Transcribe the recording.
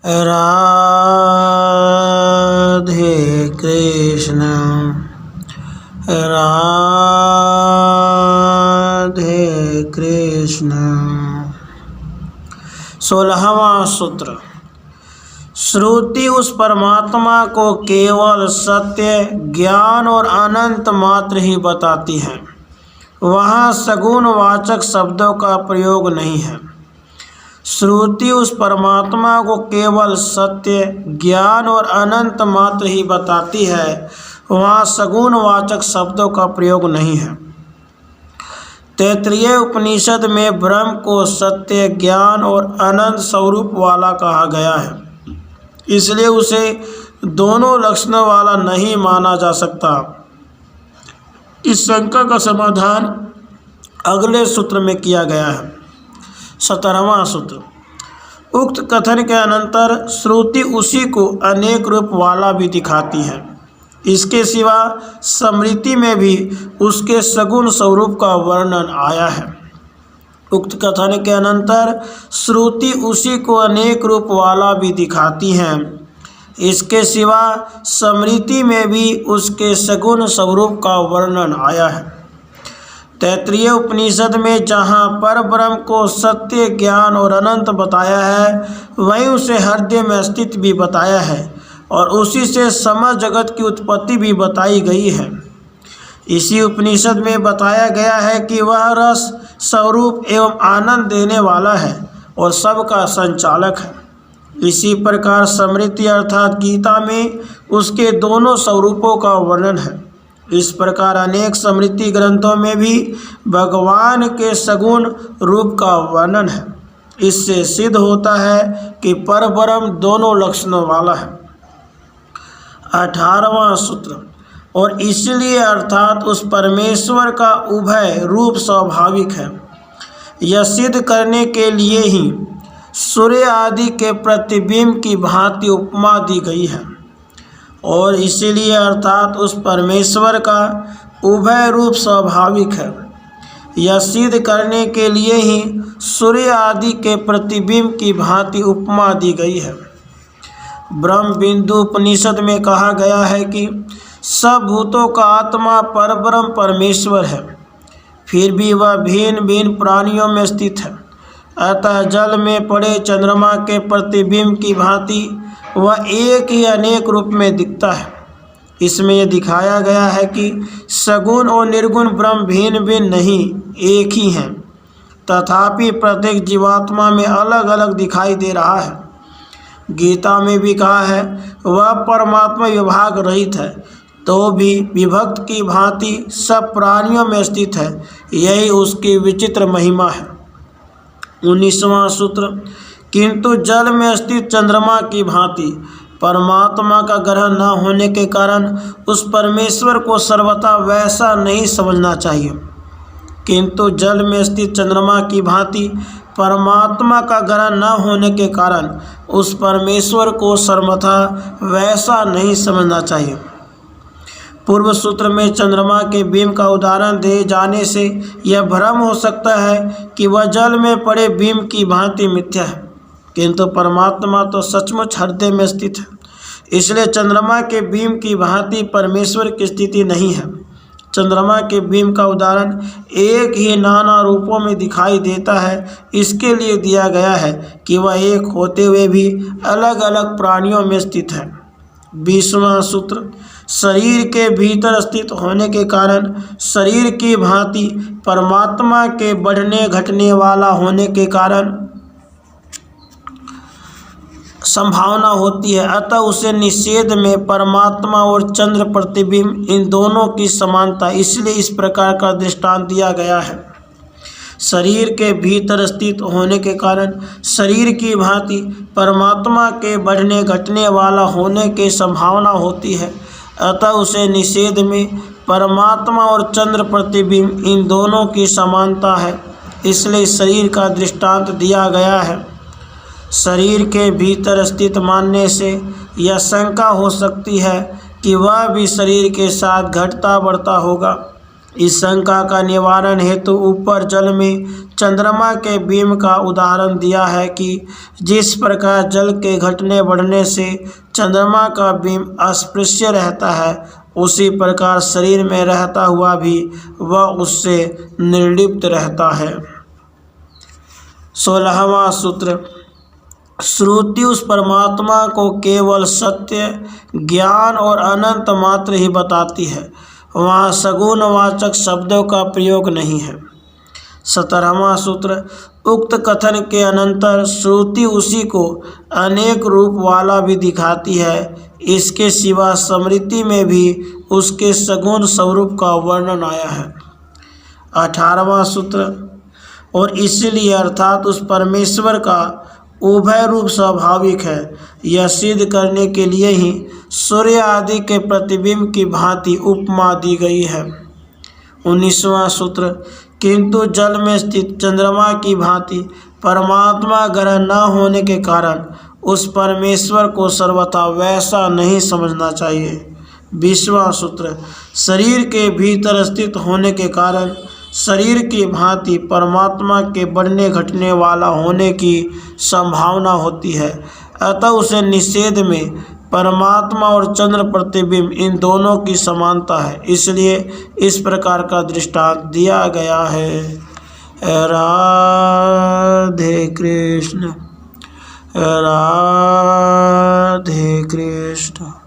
राधे कृष्ण राधे कृष्ण। 16वां सूत्र। श्रुति उस परमात्मा को केवल सत्य, ज्ञान और अनंत मात्र ही बताती है। वहाँ सगुण वाचक शब्दों का प्रयोग नहीं है। श्रुति उस परमात्मा को केवल सत्य, ज्ञान और अनंत मात्र ही बताती है। वहाँ सगुण वाचक शब्दों का प्रयोग नहीं है। तैत्तिरीय उपनिषद में ब्रह्म को सत्य, ज्ञान और अनंत स्वरूप वाला कहा गया है, इसलिए उसे दोनों लक्षणों वाला नहीं माना जा सकता। इस शंका का समाधान अगले सूत्र में किया गया है। 17वां सूत्र। उक्त कथन के अनंतर श्रुति उसी को अनेक रूप वाला भी दिखाती है। इसके सिवा स्मृति में भी उसके सगुण स्वरूप का वर्णन आया है। उक्त कथन के अनंतर श्रुति उसी को अनेक रूप वाला भी दिखाती है। इसके सिवा स्मृति में भी उसके सगुण स्वरूप का वर्णन आया है। तैत्तिरीय उपनिषद में जहाँ पर ब्रह्म को सत्य, ज्ञान और अनंत बताया है, वहीं उसे हृदय में स्थित भी बताया है और उसी से समस्त जगत की उत्पत्ति भी बताई गई है। इसी उपनिषद में बताया गया है कि वह रस स्वरूप एवं आनंद देने वाला है और सबका संचालक है। इसी प्रकार स्मृति अर्थात गीता में उसके दोनों स्वरूपों का वर्णन है। इस प्रकार अनेक स्मृति ग्रंथों में भी भगवान के सगुण रूप का वर्णन है। इससे सिद्ध होता है कि परब्रह्म दोनों लक्षणों वाला है। 18वां सूत्र। और इसलिए अर्थात उस परमेश्वर का उभय रूप स्वाभाविक है। यह सिद्ध करने के लिए ही सूर्य आदि के प्रतिबिंब की भांति उपमा दी गई है। और इसीलिए अर्थात उस परमेश्वर का उभय रूप स्वाभाविक है। यह सिद्ध करने के लिए ही सूर्य आदि के प्रतिबिंब की भांति उपमा दी गई है। ब्रह्म बिंदु उपनिषद में कहा गया है कि सब भूतों का आत्मा परब्रह्म परमेश्वर है, फिर भी वह भिन्न भिन्न प्राणियों में स्थित है। अतः जल में पड़े चंद्रमा के प्रतिबिंब की भांति वह एक ही अनेक रूप में दिखता है। इसमें यह दिखाया गया है कि सगुण और निर्गुण ब्रह्म भिन्न भिन्न नहीं, एक ही हैं, तथापि प्रत्येक जीवात्मा में अलग अलग दिखाई दे रहा है। गीता में भी कहा है वह परमात्मा विभाग रहित है, तो भी विभक्त की भांति सब प्राणियों में स्थित है। यही उसकी विचित्र महिमा है। 19वां सूत्र। किंतु जल में स्थित चंद्रमा की भांति परमात्मा का ग्रहण न होने के कारण उस परमेश्वर को सर्वथा वैसा नहीं समझना चाहिए। किंतु जल में स्थित चंद्रमा की भांति परमात्मा का ग्रहण न होने के कारण उस परमेश्वर को सर्वथा वैसा नहीं समझना चाहिए। पूर्व सूत्र में चंद्रमा के बिंब का उदाहरण दे जाने से यह भ्रम हो सकता है कि वह जल में पड़े बिंब की भांति मिथ्या है, किंतु परमात्मा तो सचमुच हृदय में स्थित है। इसलिए चंद्रमा के बिंब की भांति परमेश्वर की स्थिति नहीं है। चंद्रमा के बिंब का उदाहरण एक ही नाना रूपों में दिखाई देता है, इसके लिए दिया गया है कि वह एक होते हुए भी अलग अलग प्राणियों में स्थित है। 20वां सूत्र। शरीर के भीतर स्थित होने के कारण शरीर की भांति परमात्मा के बढ़ने घटने वाला होने के कारण संभावना होती है। अतः उसे निषेध में परमात्मा और चंद्र प्रतिबिंब इन दोनों की समानता, इसलिए इस प्रकार का दृष्टांत दिया गया है। शरीर के भीतर स्थित होने के कारण शरीर की भांति परमात्मा के बढ़ने घटने वाला होने की संभावना होती है। अतः उसे निषेध में परमात्मा और चंद्र प्रतिबिंब इन दोनों की समानता है, इसलिए शरीर का दृष्टांत दिया गया है। शरीर के भीतर स्थित मानने से यह शंका हो सकती है कि वह भी शरीर के साथ घटता बढ़ता होगा। इस शंका का निवारण हेतु ऊपर जल में चंद्रमा के बिंब का उदाहरण दिया है कि जिस प्रकार जल के घटने बढ़ने से चंद्रमा का बिंब अस्पृश्य रहता है, उसी प्रकार शरीर में रहता हुआ भी वह उससे निर्लिप्त रहता है। 16वां सूत्र। श्रुति उस परमात्मा को केवल सत्य, ज्ञान और अनंत मात्र ही बताती है, वहाँ सगुणवाचक शब्दों का प्रयोग नहीं है। 17वां सूत्र। उक्त कथन के अनंतर श्रुति उसी को अनेक रूप वाला भी दिखाती है, इसके सिवा स्मृति में भी उसके सगुण स्वरूप का वर्णन आया है। 18वां सूत्र। और इसलिए अर्थात उस परमेश्वर का उभय रूप स्वाभाविक है, यह सिद्ध करने के लिए ही सूर्य आदि के प्रतिबिंब की भांति उपमा दी गई है। 19वां सूत्र। किंतु जल में स्थित चंद्रमा की भांति परमात्मा ग्रह न होने के कारण उस परमेश्वर को सर्वथा वैसा नहीं समझना चाहिए। 20वां सूत्र। शरीर के भीतर स्थित होने के कारण शरीर की भांति परमात्मा के बढ़ने घटने वाला होने की संभावना होती है, अतः उसे निषेध में परमात्मा और चंद्र प्रतिबिंब इन दोनों की समानता है, इसलिए इस प्रकार का दृष्टांत दिया गया है। राधे कृष्ण, राधे कृष्ण।